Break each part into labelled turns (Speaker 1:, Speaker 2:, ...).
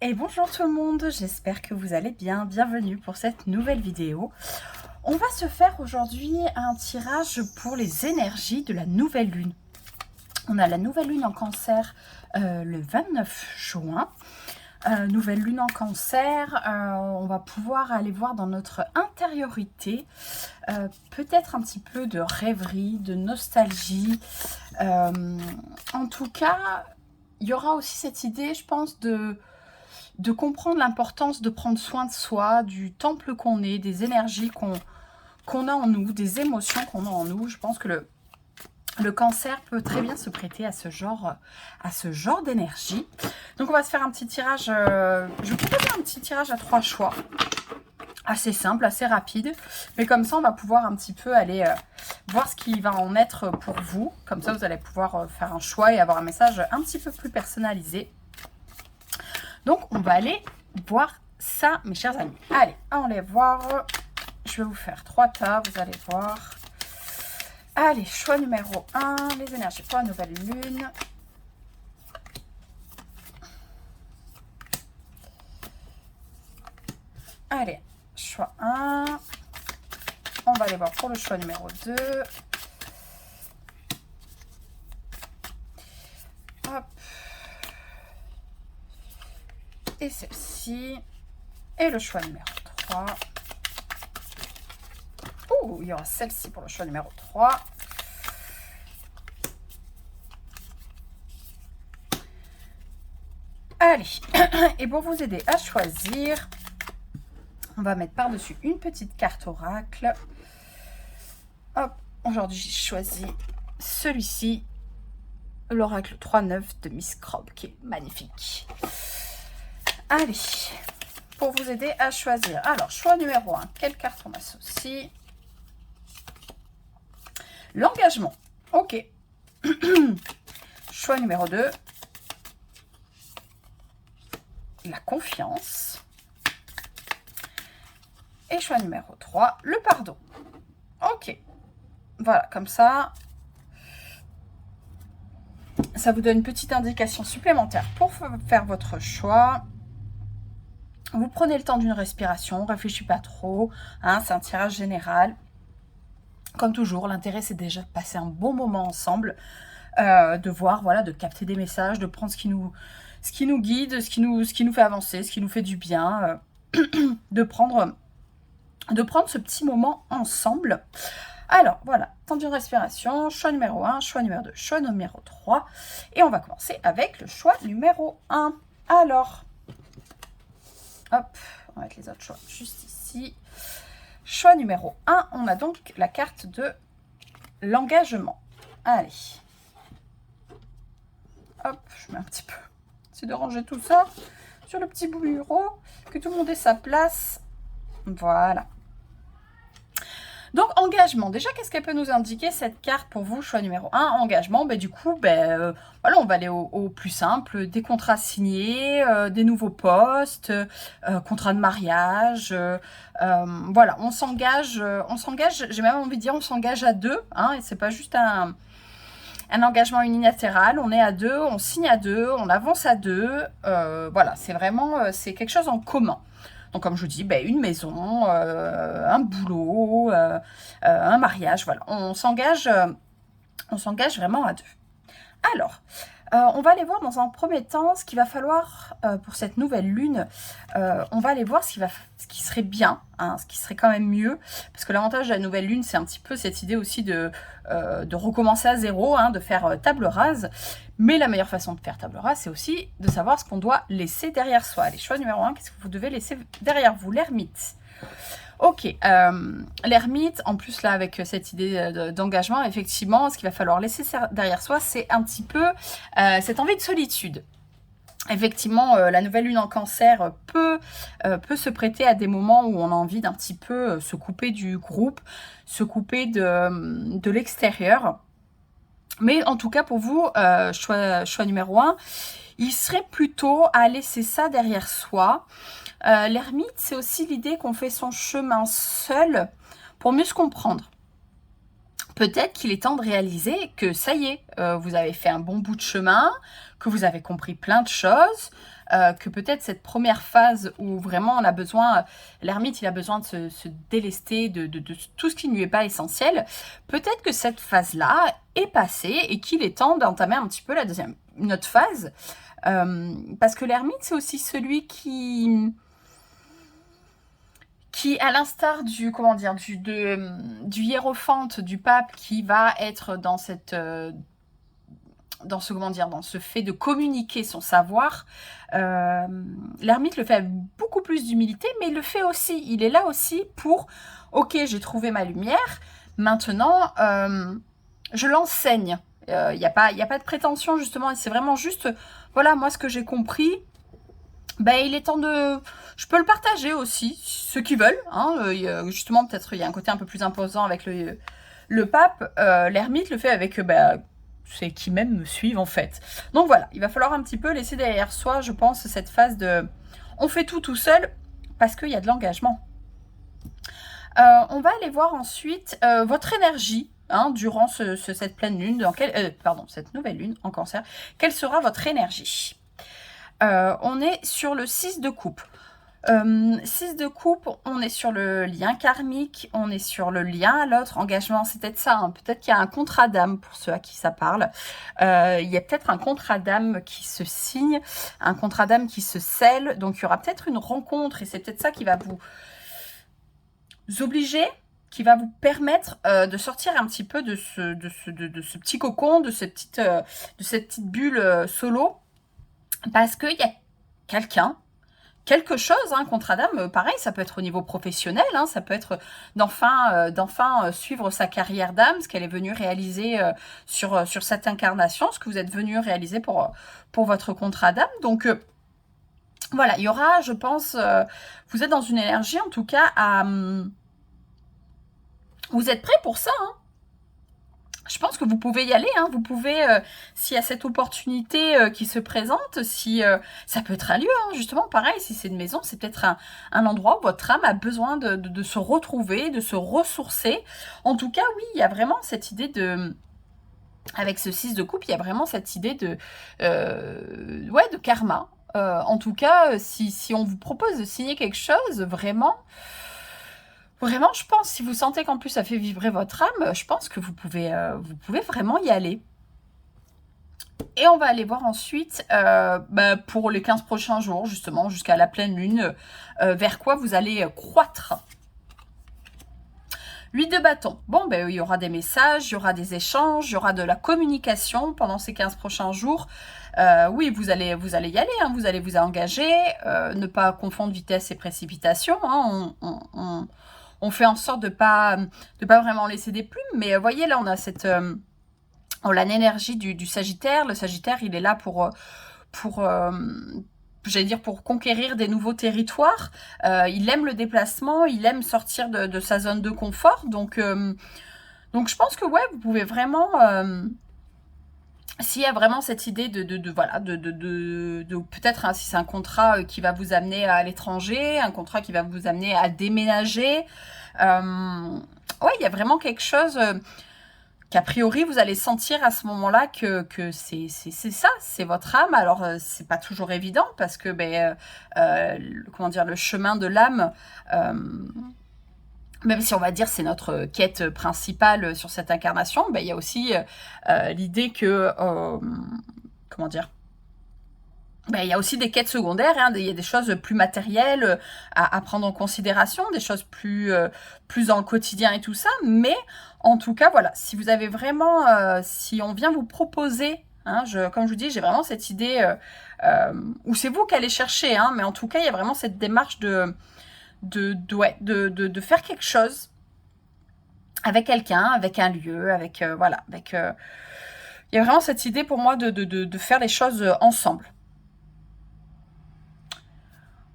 Speaker 1: Et bonjour tout le monde, j'espère que vous allez bien. Bienvenue pour cette nouvelle vidéo. On va se faire aujourd'hui un tirage pour les énergies de la nouvelle lune. On a la nouvelle lune en cancer le 29 juin. Nouvelle lune en cancer, on va pouvoir aller voir dans notre intériorité, peut-être un petit peu de rêverie, de nostalgie. En tout cas, il y aura aussi cette idée, je pense, de comprendre l'importance de prendre soin de soi, du temple qu'on est, des énergies qu'on a en nous, des émotions qu'on a en nous. Je pense que le cancer peut très bien se prêter à ce genre d'énergie. Donc on va se faire un petit tirage, je vais proposer un petit tirage à 3 choix. Assez simple, assez rapide. Mais comme ça, on va pouvoir un petit peu aller voir ce qui va en être pour vous. Comme ça, vous allez pouvoir faire un choix et avoir un message un petit peu plus personnalisé. Donc, on va aller voir ça, mes chers amis. Allez, on va voir. Je vais vous faire 3 tas, vous allez voir. Allez, choix numéro 1, les énergies pour la nouvelle lune. Allez, choix 1. On va aller voir pour le choix numéro 2. Hop. Et celle-ci. Et le choix numéro 3. Oh, il y aura celle-ci pour le choix numéro 3. Allez, et pour vous aider à choisir, on va mettre par-dessus une petite carte oracle. Hop, aujourd'hui j'ai choisi celui-ci, l'oracle 3-9 de Miss Crob, qui est magnifique. Allez, pour vous aider à choisir. Alors, choix numéro 1, quelle carte on associe? L'engagement, ok. Choix numéro 2, la confiance. Et choix numéro 3, le pardon. Ok. Voilà, comme ça, ça vous donne une petite indication supplémentaire pour faire votre choix. Vous prenez le temps d'une respiration, réfléchissez pas trop. Hein, c'est un tirage général. Comme toujours, l'intérêt, c'est déjà de passer un bon moment ensemble, de voir, voilà, de capter des messages, de prendre ce qui nous guide, ce qui nous fait avancer, ce qui nous fait du bien, de prendre ce petit moment ensemble. Alors, voilà, temps d'une respiration, choix numéro 1, choix numéro 2, choix numéro 3. Et on va commencer avec le choix numéro 1. Alors, hop, on va mettre les autres choix juste ici. Choix numéro 1, on a donc la carte de l'engagement. Allez. Hop, je mets un petit peu. C'est de ranger tout ça sur le petit bureau, que tout le monde ait sa place. Voilà. Donc, engagement. Déjà, qu'est-ce qu'elle peut nous indiquer, cette carte, pour vous? Choix numéro 1, engagement. Du coup, voilà, on va aller au plus simple. Des contrats signés, des nouveaux postes, contrats de mariage. Voilà, on s'engage, j'ai même envie de dire, on s'engage à 2. Hein, et c'est pas juste un engagement unilatéral. On est à 2, on signe à 2, on avance à 2. Voilà, c'est vraiment, c'est quelque chose en commun. Donc, comme je vous dis, une maison, un boulot, un mariage, voilà. On s'engage vraiment à 2. Alors, on va aller voir dans un premier temps ce qu'il va falloir pour cette nouvelle lune. On va aller voir ce qui serait bien, hein, ce qui serait quand même mieux. Parce que l'avantage de la nouvelle lune, c'est un petit peu cette idée aussi de recommencer à zéro, hein, de faire table rase. Mais la meilleure façon de faire table rase, c'est aussi de savoir ce qu'on doit laisser derrière soi. Allez, choix numéro 1, qu'est-ce que vous devez laisser derrière vous? L'ermite. Ok, l'ermite, en plus là avec cette idée d'engagement, effectivement, ce qu'il va falloir laisser derrière soi, c'est un petit peu cette envie de solitude. Effectivement, la nouvelle lune en cancer peut se prêter à des moments où on a envie d'un petit peu se couper du groupe, se couper de l'extérieur. Mais en tout cas, pour vous, choix numéro 1, il serait plutôt à laisser ça derrière soi. L'ermite, c'est aussi l'idée qu'on fait son chemin seul pour mieux se comprendre, peut-être qu'il est temps de réaliser que ça y est, vous avez fait un bon bout de chemin, que vous avez compris plein de choses, que peut-être cette première phase où vraiment on a besoin, l'ermite il a besoin de se délester de tout ce qui ne lui est pas essentiel, peut-être que cette phase-là est passée et qu'il est temps d'entamer un petit peu une autre phase, parce que l'ermite c'est aussi celui qui à l'instar du, comment dire, du hiérophante, du pape, qui va être dans dans ce fait de communiquer son savoir, l'ermite le fait avec beaucoup plus d'humilité, mais il le fait aussi, il est là aussi pour, ok, j'ai trouvé ma lumière, maintenant, je l'enseigne. Il n'y a pas de prétention, justement, c'est vraiment juste, voilà, moi, ce que j'ai compris, ben, il est temps de... Je peux le partager aussi, ceux qui veulent. Hein, justement, peut-être il y a un côté un peu plus imposant avec le pape. L'ermite le fait avec... c'est qui même me suivent en fait. Donc voilà, il va falloir un petit peu laisser derrière soi, je pense, cette phase de... On fait tout seul parce qu'il y a de l'engagement. On va aller voir ensuite votre énergie. Hein, durant cette pleine lune, cette nouvelle lune en cancer. Quelle sera votre énergie ? On est sur le 6 de coupe. 6 de coupe, on est sur le lien karmique, on est sur le lien à l'autre, engagement, c'est peut-être ça, hein. Peut-être qu'il y a un contrat d'âme pour ceux à qui ça parle. Il y a peut-être un contrat d'âme qui se signe, un contrat d'âme qui se scelle, donc il y aura peut-être une rencontre et c'est peut-être ça qui va vous obliger, qui va vous permettre de sortir un petit peu de ce petit cocon, de cette petite bulle solo, parce qu'il y a quelqu'un, quelque chose, hein, contrat d'âme, pareil, ça peut être au niveau professionnel, hein, ça peut être d'enfin suivre sa carrière d'âme, ce qu'elle est venue réaliser sur cette incarnation, ce que vous êtes venu réaliser pour votre contrat d'âme. Donc voilà, il y aura, je pense, vous êtes dans une énergie en tout cas vous êtes prêts pour ça, hein. Je pense que vous pouvez y aller, hein. Vous pouvez, s'il y a cette opportunité qui se présente, si ça peut être un lieu, hein, justement, pareil, si c'est une maison, c'est peut-être un endroit où votre âme a besoin de se retrouver, de se ressourcer. En tout cas, oui, il y a vraiment cette idée de... Avec ce 6 de coupe, il y a vraiment cette idée de karma. En tout cas, si on vous propose de signer quelque chose, vraiment... Vraiment, je pense, si vous sentez qu'en plus ça fait vibrer votre âme, je pense que vous pouvez vraiment y aller. Et on va aller voir ensuite, pour les 15 prochains jours, justement, jusqu'à la pleine lune, vers quoi vous allez croître. 8 de bâton. Bon, il y aura des messages, il y aura des échanges, il y aura de la communication pendant ces 15 prochains jours. Oui, vous allez y aller, hein, vous allez vous engager, ne pas confondre vitesse et précipitation, hein, on fait en sorte de pas vraiment laisser des plumes, mais voyez, là, on a on a l'énergie du Sagittaire. Le Sagittaire, il est là pour j'allais dire pour conquérir des nouveaux territoires. Il aime le déplacement, il aime sortir de sa zone de confort. Donc je pense que ouais, vous pouvez vraiment... S'il y a vraiment cette idée de peut-être, hein, si c'est un contrat qui va vous amener à l'étranger, un contrat qui va vous amener à déménager, ouais, il y a vraiment quelque chose qu'a priori vous allez sentir à ce moment-là que c'est ça, c'est votre âme. Alors c'est pas toujours évident parce que comment dire, le chemin de l'âme, même si on va dire c'est notre quête principale sur cette incarnation, il y a aussi l'idée que, comment dire, il y a aussi des quêtes secondaires, hein, il y a des choses plus matérielles à prendre en considération, des choses plus dans le quotidien et tout ça, mais en tout cas, voilà, si vous avez vraiment, si on vient vous proposer, hein, comme je vous dis, j'ai vraiment cette idée, où c'est vous qui allez chercher, hein, mais en tout cas, il y a vraiment cette démarche de faire quelque chose avec quelqu'un, avec un lieu, avec voilà, avec il y a vraiment cette idée pour moi de faire les choses ensemble.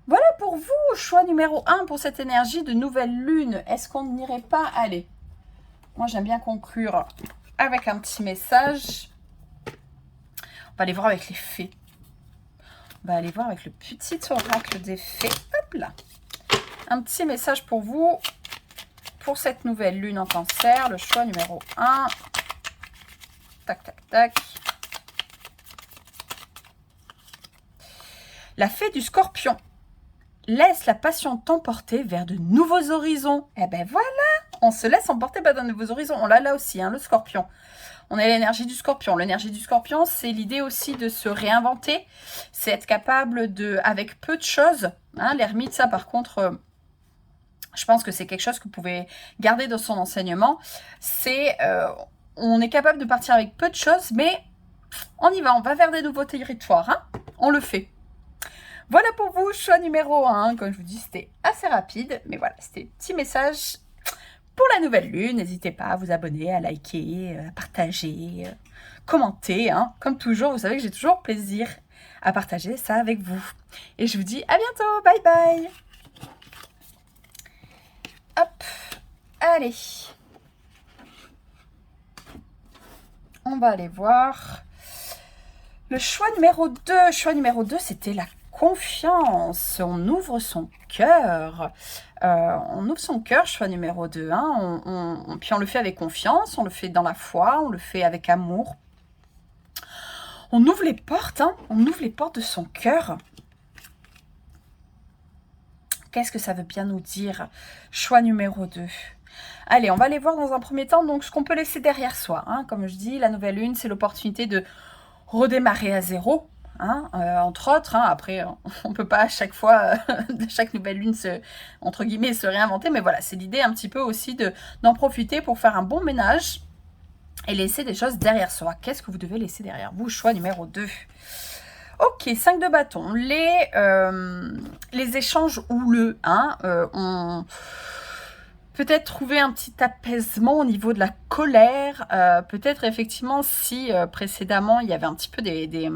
Speaker 1: Voilà pour vous, choix numéro 1 pour cette énergie de nouvelle lune. Est-ce qu'on n'irait pas aller? Moi, j'aime bien conclure avec un petit message. On va aller voir avec les fées. On va aller voir avec le petit oracle des fées. Hop là. Un petit message pour vous. pour cette nouvelle lune en Cancer, le choix numéro 1. Tac, tac, tac. La fée du Scorpion. Laisse la passion t'emporter vers de nouveaux horizons. Eh ben voilà, on se laisse emporter vers de nouveaux horizons. On l'a là aussi, hein, le Scorpion. On a l'énergie du Scorpion. L'énergie du Scorpion, c'est l'idée aussi de se réinventer. C'est être capable de, avec peu de choses, hein, l'ermite, ça par contre, je pense que c'est quelque chose que vous pouvez garder dans son enseignement. C'est, on est capable de partir avec peu de choses, mais on y va, on va vers des nouveaux territoires. Hein, on le fait. Voilà pour vous, choix numéro 1. Comme je vous dis, c'était assez rapide, mais voilà, c'était un petit message pour la nouvelle lune. N'hésitez pas à vous abonner, à liker, à partager, commenter. Hein. Comme toujours, vous savez que j'ai toujours plaisir à partager ça avec vous. Et je vous dis à bientôt. Bye bye. Hop, allez. On va aller voir le choix numéro 2. Choix numéro 2, c'était la confiance. On ouvre son cœur. On ouvre son cœur, choix numéro 2. Hein. Puis on le fait avec confiance, on le fait dans la foi, on le fait avec amour. On ouvre les portes, hein. On ouvre les portes de son cœur. Qu'est-ce que ça veut bien nous dire? Choix numéro 2. Allez, on va aller voir dans un premier temps donc ce qu'on peut laisser derrière soi. Hein. Comme je dis, la nouvelle lune, c'est l'opportunité de redémarrer à zéro. Hein, entre autres, hein, après on ne peut pas à chaque fois, de chaque nouvelle lune, entre guillemets, se réinventer, mais voilà, c'est l'idée un petit peu aussi d'en profiter pour faire un bon ménage et laisser des choses derrière soi. Qu'est-ce que vous devez laisser derrière vous? Choix numéro 2. Ok, 5 de bâton. Les échanges houleux, hein, on peut-être trouver un petit apaisement au niveau de la colère, peut-être effectivement si précédemment il y avait un petit peu des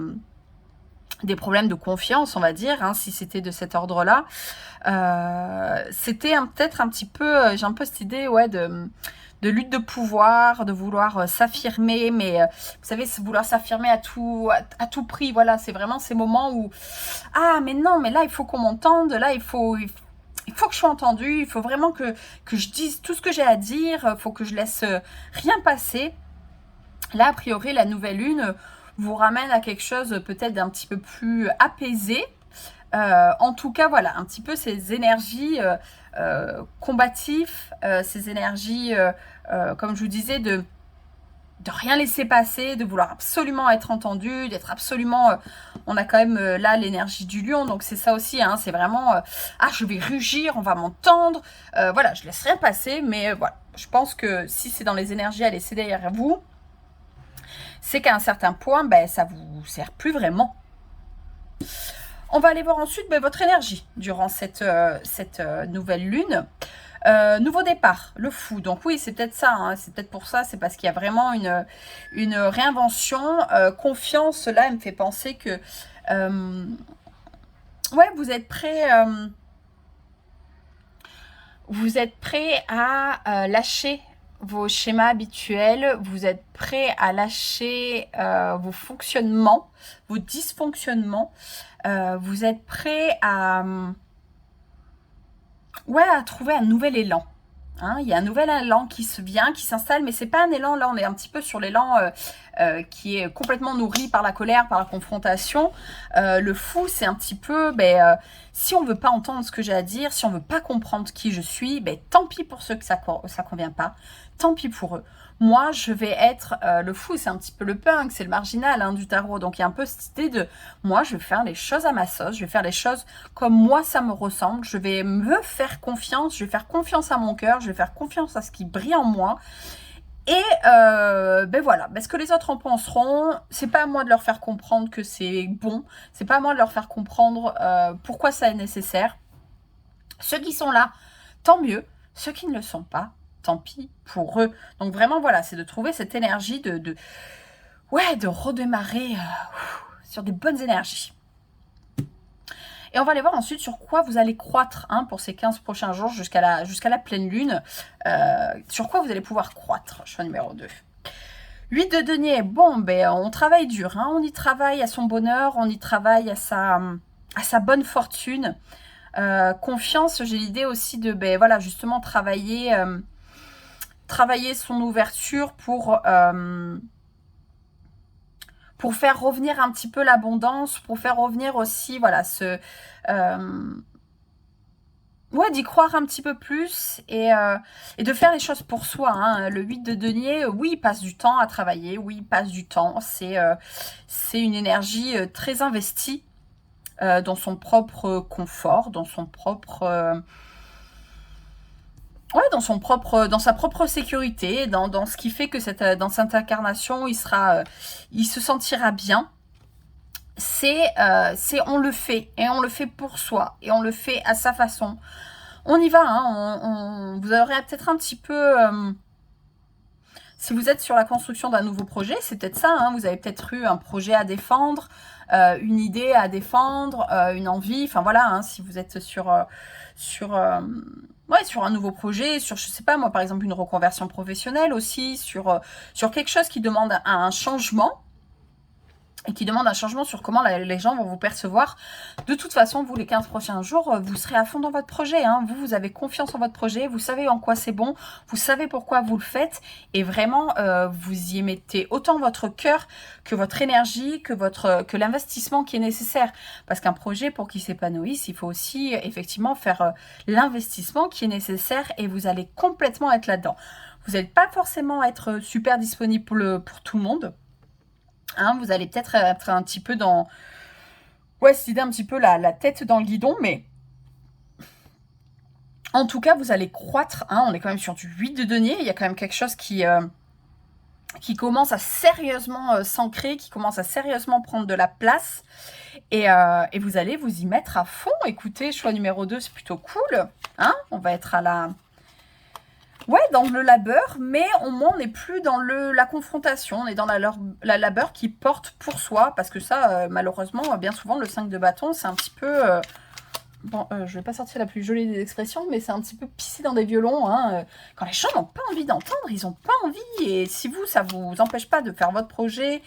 Speaker 1: problèmes de confiance, on va dire, hein, si c'était de cet ordre-là. C'était peut-être un petit peu, j'ai un peu cette idée, ouais, de lutte de pouvoir, de vouloir s'affirmer, mais vous savez, vouloir s'affirmer à tout prix, voilà, c'est vraiment ces moments où, ah, mais non, mais là, il faut qu'on m'entende, là, il faut que je sois entendue, il faut vraiment que je dise tout ce que j'ai à dire, il faut que je laisse rien passer. Là, a priori, la nouvelle lune vous ramène à quelque chose peut-être d'un petit peu plus apaisé. En tout cas, voilà, un petit peu ces énergies combatives, ces énergies, comme je vous disais, de rien laisser passer, de vouloir absolument être entendu, d'être absolument... on a quand même là l'énergie du lion, donc c'est ça aussi, hein, c'est vraiment... ah, je vais rugir, on va m'entendre. Voilà, je laisse rien passer, mais voilà, je pense que si c'est dans les énergies à laisser derrière vous, c'est qu'à un certain point, ben, ça vous sert plus vraiment. On va aller voir ensuite votre énergie durant cette nouvelle lune. Nouveau départ, le fou. Donc oui, c'est peut-être ça, hein, c'est peut-être pour ça, c'est parce qu'il y a vraiment une réinvention. Confiance, là, elle me fait penser que ouais, vous êtes prêt à lâcher vos schémas habituels, vous êtes prêt à lâcher vos fonctionnements, vos dysfonctionnements, vous êtes prêt à trouver un nouvel élan. Hein, il y a un nouvel élan qui se vient, qui s'installe, mais c'est pas un élan, là on est un petit peu sur l'élan qui est complètement nourri par la colère, par la confrontation. Le fou, c'est un petit peu, si on veut pas entendre ce que j'ai à dire, si on veut pas comprendre qui je suis, tant pis pour ceux que ça convient pas, tant pis pour eux. Moi, je vais être le fou, c'est un petit peu le punk, c'est le marginal, hein, du tarot. Donc, il y a un peu cette idée de, moi, je vais faire les choses à ma sauce, je vais faire les choses comme moi, ça me ressemble. Je vais me faire confiance, je vais faire confiance à mon cœur, je vais faire confiance à ce qui brille en moi. Et voilà, ce que les autres en penseront, c'est pas à moi de leur faire comprendre que c'est bon, c'est pas à moi de leur faire comprendre pourquoi ça est nécessaire. Ceux qui sont là, tant mieux. Ceux qui ne le sont pas, tant pis pour eux. Donc vraiment, voilà, c'est de trouver cette énergie de redémarrer sur des bonnes énergies. Et on va aller voir ensuite sur quoi vous allez croître pour ces 15 prochains jours jusqu'à la pleine lune. Sur quoi vous allez pouvoir croître, choix numéro 2. 8 de denier, bon, on travaille dur, hein, on y travaille à son bonheur, on y travaille à sa bonne fortune. Confiance, j'ai l'idée aussi de, justement travailler travailler son ouverture pour faire revenir un petit peu l'abondance, pour faire revenir aussi, voilà, ouais, d'y croire un petit peu plus et de faire les choses pour soi. Hein. Le 8 de denier, oui, il passe du temps à travailler, oui, il passe du temps. C'est une énergie très investie dans son propre confort, dans son propre... ouais, dans sa propre sécurité, dans ce qui fait que dans cette incarnation, il se sentira bien. On le fait, et on le fait pour soi, et on le fait à sa façon. On y va, hein, vous aurez peut-être un petit peu... si vous êtes sur la construction d'un nouveau projet, c'est peut-être ça, hein, vous avez peut-être eu un projet à défendre, une idée à défendre, une envie, enfin voilà, hein, si vous êtes sur un nouveau projet, sur, je sais pas moi, par exemple, une reconversion professionnelle aussi, sur quelque chose qui demande un changement, et qui demande un changement sur comment les gens vont vous percevoir. De toute façon, vous, les 15 prochains jours, vous serez à fond dans votre projet. Hein. Vous avez confiance en votre projet, vous savez en quoi c'est bon, vous savez pourquoi vous le faites, et vraiment, vous y mettez autant votre cœur que votre énergie, que l'investissement qui est nécessaire. Parce qu'un projet, pour qu'il s'épanouisse, il faut aussi, effectivement, faire l'investissement qui est nécessaire, et vous allez complètement être là-dedans. Vous n'allez pas forcément être super disponible pour tout le monde. Hein, vous allez peut-être être un petit peu dans... ouais, cette idée un petit peu la tête dans le guidon, mais... en tout cas, vous allez croître. Hein, on est quand même sur du 8 de denier. Il y a quand même quelque chose qui commence à sérieusement s'ancrer, qui commence à sérieusement prendre de la place. Et vous allez vous y mettre à fond. Écoutez, choix numéro 2, c'est plutôt cool. Hein, on va être à la... ouais, dans le labeur, mais au moins on n'est plus dans la confrontation, on est dans la labeur qui porte pour soi, parce que ça, malheureusement, bien souvent, le 5 de bâton, c'est un petit peu... bon, je vais pas sortir la plus jolie des expressions, mais c'est un petit peu pisser dans des violons. Hein. Quand les gens n'ont pas envie d'entendre, ils n'ont pas envie, et si vous, ça vous empêche pas de faire votre projet,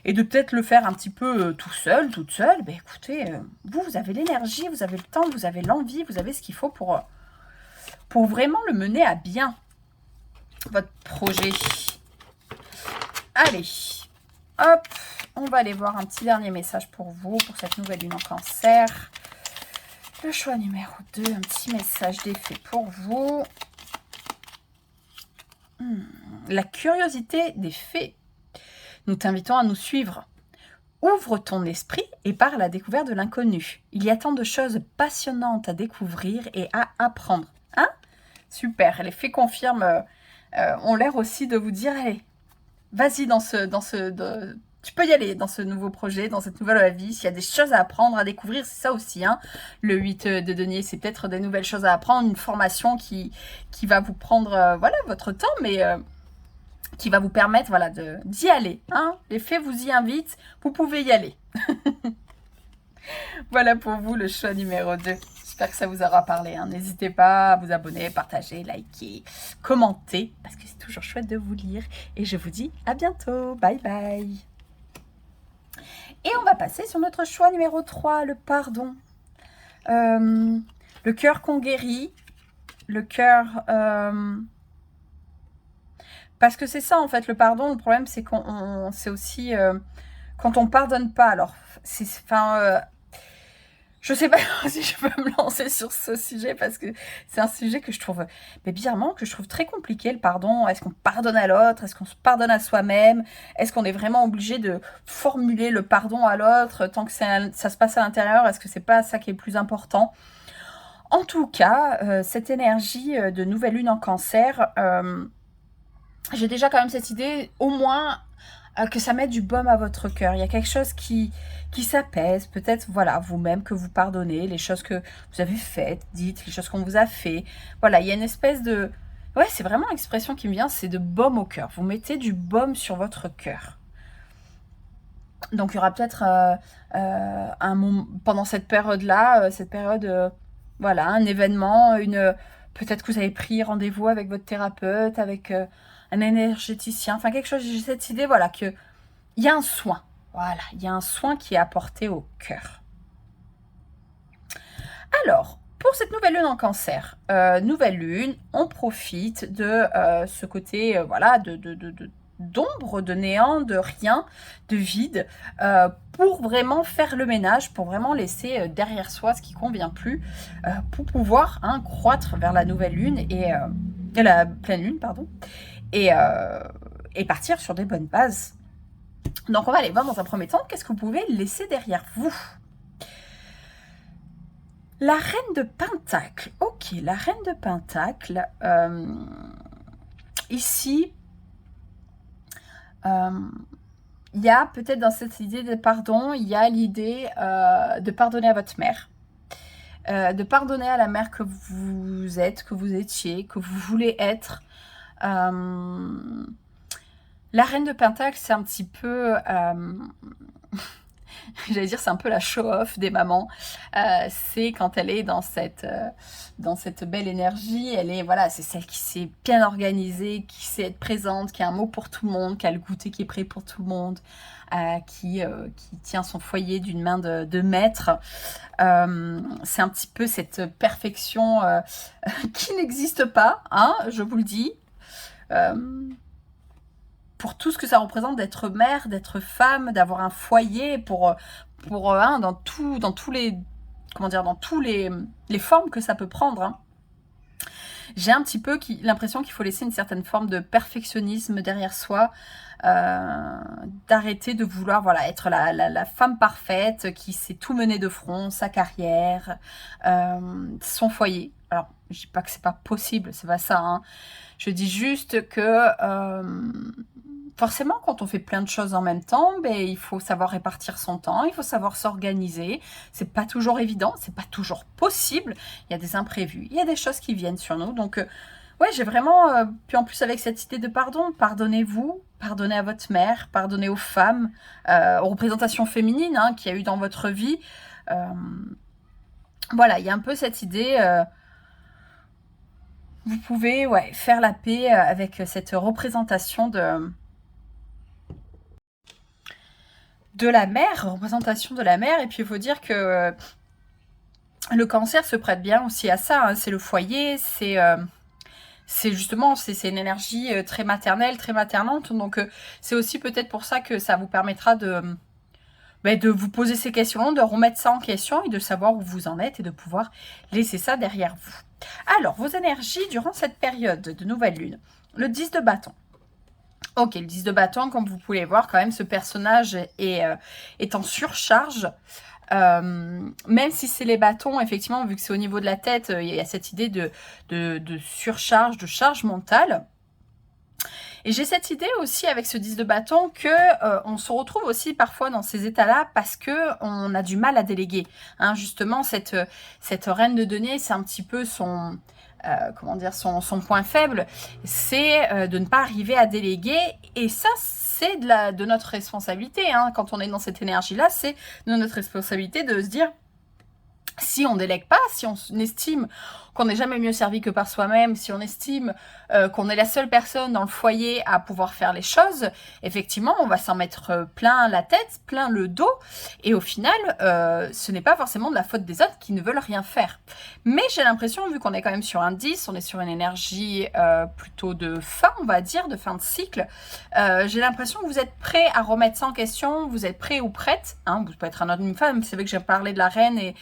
Speaker 1: et de peut-être le faire un petit peu tout seul, toute seule, ben écoutez, vous avez l'énergie, vous avez le temps, vous avez l'envie, vous avez ce qu'il faut pour vraiment le mener à bien, votre projet. Allez, hop, on va aller voir un petit dernier message pour vous, pour cette nouvelle lune en cancer. Le choix numéro 2, un petit message d'effet pour vous. La curiosité des fées. Nous t'invitons à nous suivre. Ouvre ton esprit et pars à la découverte de l'inconnu. Il y a tant de choses passionnantes à découvrir et à apprendre. Hein? Super, les fées confirment, ont l'air aussi de vous dire, allez, vas-y tu peux y aller dans ce nouveau projet, dans cette nouvelle vie. S'il y a des choses à apprendre, à découvrir, c'est ça aussi. Hein. Le 8 de denier, c'est peut-être des nouvelles choses à apprendre, une formation qui va vous prendre voilà, votre temps, mais qui va vous permettre voilà, d'y aller. Hein. Les fées vous y invitent, vous pouvez y aller. Voilà pour vous le choix numéro 2. J'espère que ça vous aura parlé. Hein. N'hésitez pas à vous abonner, partager, liker, commenter, parce que c'est toujours chouette de vous lire. Et je vous dis à bientôt. Bye bye. Et on va passer sur notre choix numéro 3, le pardon. Le cœur qu'on guérit. Le cœur... parce que c'est ça, en fait, le pardon. Le problème, c'est c'est aussi... quand on pardonne pas, alors... je sais pas si je peux me lancer sur ce sujet parce que c'est un sujet que je trouve, mais bizarrement, que je trouve très compliqué, le pardon. Est-ce qu'on pardonne à l'autre? Est-ce qu'on se pardonne à soi-même? Est-ce qu'on est vraiment obligé de formuler le pardon à l'autre tant que ça se passe à l'intérieur? Est-ce que c'est pas ça qui est le plus important? En tout cas, cette énergie de nouvelle lune en cancer, j'ai déjà quand même cette idée, au moins... que ça mette du baume à votre cœur. Il y a quelque chose qui s'apaise. Peut-être, voilà, vous-même, que vous pardonnez les choses que vous avez faites, dites, les choses qu'on vous a fait. Voilà, il y a une espèce de... ouais, c'est vraiment l'expression qui me vient, c'est de baume au cœur. Vous mettez du baume sur votre cœur. Donc, il y aura peut-être un moment, pendant cette période-là, voilà, un événement, peut-être que vous avez pris rendez-vous avec votre thérapeute, avec... un énergéticien, enfin quelque chose, j'ai cette idée, voilà, qu'il y a un soin. Voilà, il y a un soin qui est apporté au cœur. Alors, Pour cette nouvelle lune en cancer, nouvelle lune, on profite de ce côté voilà, d'ombre, de néant, de rien, de vide, pour vraiment faire le ménage, pour vraiment laisser derrière soi ce qui ne convient plus, pour pouvoir croître vers la nouvelle lune et la pleine lune, pardon, et partir sur des bonnes bases. Donc on va aller voir dans un premier temps qu'est-ce que vous pouvez laisser derrière vous. La reine de Pentacle. Ok, la reine de Pentacle. Ici, il y a peut-être dans cette idée de pardon, il y a l'idée de pardonner à votre mère. De pardonner à la mère que vous êtes, que vous étiez, que vous voulez être. La reine de Pentacle, c'est un petit peu... j'allais dire, c'est un peu la show-off des mamans. C'est quand elle est dans cette belle énergie, elle est, voilà, c'est celle qui s'est bien organisée, qui sait être présente, qui a un mot pour tout le monde, qui a le goûter qui est prêt pour tout le monde, qui tient son foyer d'une main de maître. C'est un petit peu cette perfection qui n'existe pas, hein, je vous le dis. Pour tout ce que ça représente d'être mère, d'être femme, d'avoir un foyer, dans tous les, comment dire, dans tous les formes que ça peut prendre. Hein. J'ai un petit peu l'impression qu'il faut laisser une certaine forme de perfectionnisme derrière soi, d'arrêter de vouloir voilà, être la femme parfaite qui sait tout mener de front, sa carrière, son foyer. Alors, je dis pas que c'est pas possible, c'est pas ça. Hein. Je dis juste que forcément, quand on fait plein de choses en même temps, il faut savoir répartir son temps, il faut savoir s'organiser. C'est pas toujours évident, c'est pas toujours possible. Il y a des imprévus, il y a des choses qui viennent sur nous. Donc, ouais, j'ai vraiment... puis en plus, avec cette idée de pardon, pardonnez-vous, pardonnez à votre mère, pardonnez aux femmes, aux représentations féminines qu'il y a eu dans votre vie. Voilà, il y a un peu cette idée... vous pouvez faire la paix avec cette représentation de la mère, représentation de la mère. Et puis il faut dire que le cancer se prête bien aussi à ça. Hein. C'est le foyer, c'est justement c'est une énergie très maternelle, très maternante. Donc c'est aussi peut-être pour ça que ça vous permettra de vous poser ces questions, de remettre ça en question et de savoir où vous en êtes et de pouvoir laisser ça derrière vous. Alors, vos énergies durant cette période de nouvelle lune. Le 10 de bâton. Ok, le 10 de bâton, comme vous pouvez voir, quand même, ce personnage est en surcharge. Même si c'est les bâtons, effectivement, vu que c'est au niveau de la tête, il y a cette idée de surcharge, de charge mentale. Et j'ai cette idée aussi avec ce 10 de bâton que on se retrouve aussi parfois dans ces états-là parce que on a du mal à déléguer. Hein, justement, cette reine de denier, c'est un petit peu son... comment dire, son point faible, c'est de ne pas arriver à déléguer. Et ça, c'est de notre responsabilité. Hein. Quand on est dans cette énergie-là, c'est de notre responsabilité de se dire, si on délègue pas, si on estime qu'on n'est jamais mieux servi que par soi-même, si on estime qu'on est la seule personne dans le foyer à pouvoir faire les choses, effectivement, on va s'en mettre plein la tête, plein le dos, et au final, ce n'est pas forcément de la faute des autres qui ne veulent rien faire. Mais j'ai l'impression, vu qu'on est quand même sur un 10, on est sur une énergie plutôt de fin, on va dire, de fin de cycle, j'ai l'impression que vous êtes prêt à remettre ça en question, vous êtes prêt ou prête, hein, vous pouvez être un homme ou une femme, c'est vrai que j'ai parlé de la reine et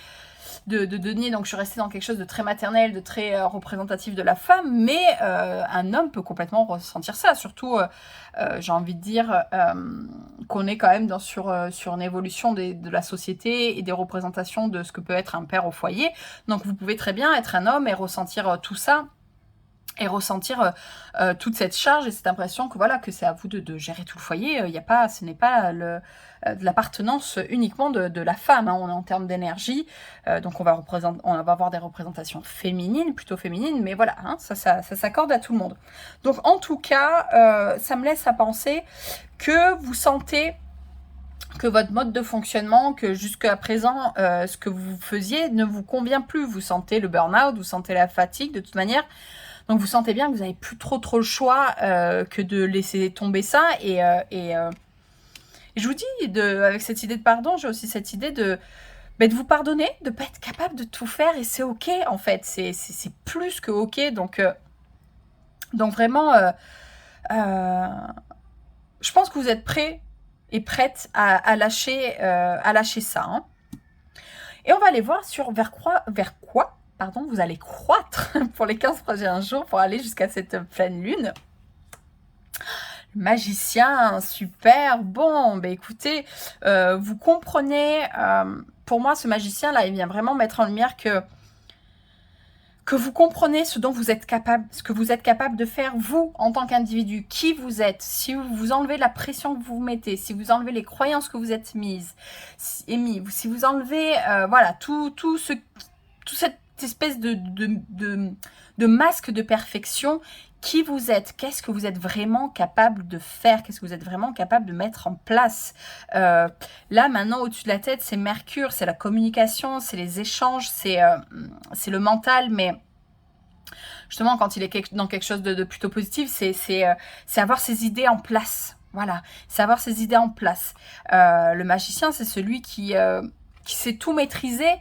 Speaker 1: de denier, donc je suis restée dans quelque chose de très maternel, de très représentatif de la femme, mais un homme peut complètement ressentir ça, surtout j'ai envie de dire qu'on est quand même sur une évolution de la société et des représentations de ce que peut être un père au foyer, donc vous pouvez très bien être un homme et ressentir tout ça, et ressentir toute cette charge et cette impression que voilà que c'est à vous de gérer tout le foyer. Ce n'est pas de l'appartenance uniquement de la femme. Hein. On est en termes d'énergie, donc on va avoir des représentations féminines, plutôt féminines, mais voilà, hein, ça s'accorde à tout le monde. Donc en tout cas, ça me laisse à penser que vous sentez que votre mode de fonctionnement, que jusqu'à présent, ce que vous faisiez ne vous convient plus. Vous sentez le burn-out, vous sentez la fatigue de toute manière. Donc vous sentez bien que vous n'avez plus trop le choix que de laisser tomber ça. Et je vous dis, avec cette idée de pardon, j'ai aussi cette idée de vous pardonner, de ne pas être capable de tout faire, et c'est ok en fait, c'est plus que ok, donc vraiment, je pense que vous êtes prêts et prête à lâcher ça. Hein. Et on va aller voir vers quoi pardon, vous allez croître pour les 15 prochains jours pour aller jusqu'à cette pleine lune. Magicien, super. Bon, ben écoutez, vous comprenez, pour moi, ce magicien-là, il vient vraiment mettre en lumière que vous comprenez ce dont vous êtes capable, ce que vous êtes capable de faire, vous, en tant qu'individu, qui vous êtes, si vous enlevez la pression que vous vous mettez, si vous enlevez les croyances que vous êtes mises, si vous enlevez, voilà, toute cette espèce de masque de perfection, qui vous êtes, qu'est-ce que vous êtes vraiment capable de faire, qu'est-ce que vous êtes vraiment capable de mettre en place. Là, maintenant, au-dessus de la tête, c'est Mercure, c'est la communication, c'est les échanges, c'est le mental, mais justement, quand il est dans quelque chose de plutôt positif, c'est avoir ses idées en place. Voilà, c'est avoir ses idées en place. Le magicien, c'est celui qui sait tout maîtriser,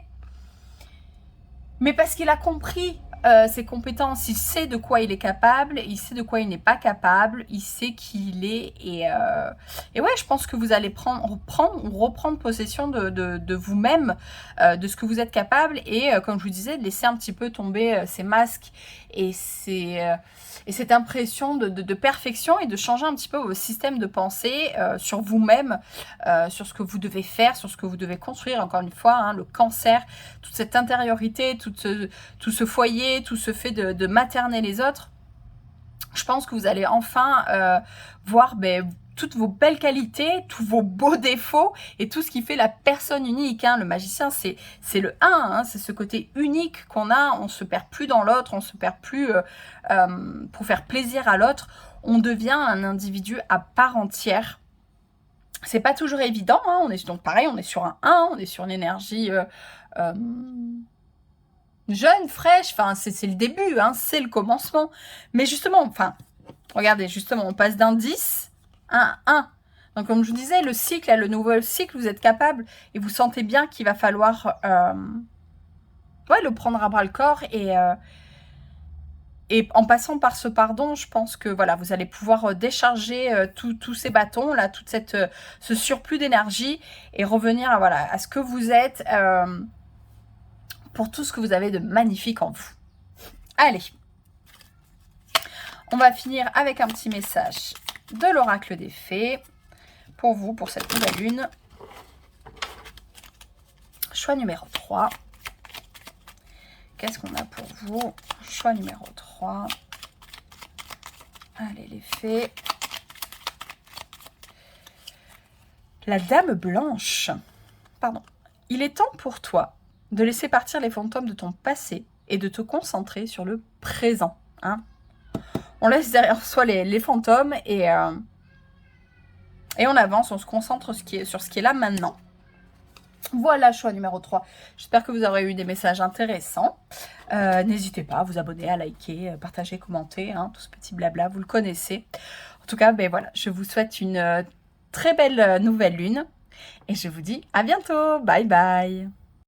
Speaker 1: mais parce qu'il a compris ses compétences, il sait de quoi il est capable, il sait de quoi il n'est pas capable, il sait qui il est, et ouais, je pense que vous allez reprendre possession de vous-même, de ce que vous êtes capable, et comme je vous disais, de laisser un petit peu tomber ces masques et cette impression de perfection, et de changer un petit peu vos systèmes de pensée sur vous-même, sur ce que vous devez faire, sur ce que vous devez construire. Encore une fois, hein, le cancer, toute cette intériorité, tout ce foyer, tout ce fait de materner les autres, je pense que vous allez enfin voir toutes vos belles qualités, tous vos beaux défauts, et tout ce qui fait la personne unique. Hein. Le magicien, c'est le 1, hein, c'est ce côté unique qu'on a, on se perd plus dans l'autre, on se perd plus pour faire plaisir à l'autre, on devient un individu à part entière. C'est pas toujours évident, hein. Donc pareil, on est sur un 1, on est sur une énergie jeune, fraîche, enfin c'est le début, hein, c'est le commencement. Mais justement, enfin, regardez, justement, on passe d'un 10 à un 1. Donc comme je vous disais, le cycle, le nouveau cycle, vous êtes capable, et vous sentez bien qu'il va falloir le prendre à bras le corps, et en passant par ce pardon, je pense que voilà, vous allez pouvoir décharger tous ces bâtons, là, ce surplus d'énergie, et revenir à ce que vous êtes, pour tout ce que vous avez de magnifique en vous. Allez, on va finir avec un petit message de l'oracle des fées pour vous, pour cette nouvelle lune. Choix numéro 3. Qu'est-ce qu'on a pour vous? Choix numéro 3. Allez, les fées. La dame blanche. Pardon. Il est temps pour toi de laisser partir les fantômes de ton passé et de te concentrer sur le présent. Hein. On laisse derrière soi les fantômes, et on avance, on se concentre sur ce qui est là maintenant. Voilà, choix numéro 3. J'espère que vous aurez eu des messages intéressants. N'hésitez pas à vous abonner, à liker, partager, commenter, hein, tout ce petit blabla, vous le connaissez. En tout cas, voilà, je vous souhaite une très belle nouvelle lune, et je vous dis à bientôt. Bye bye.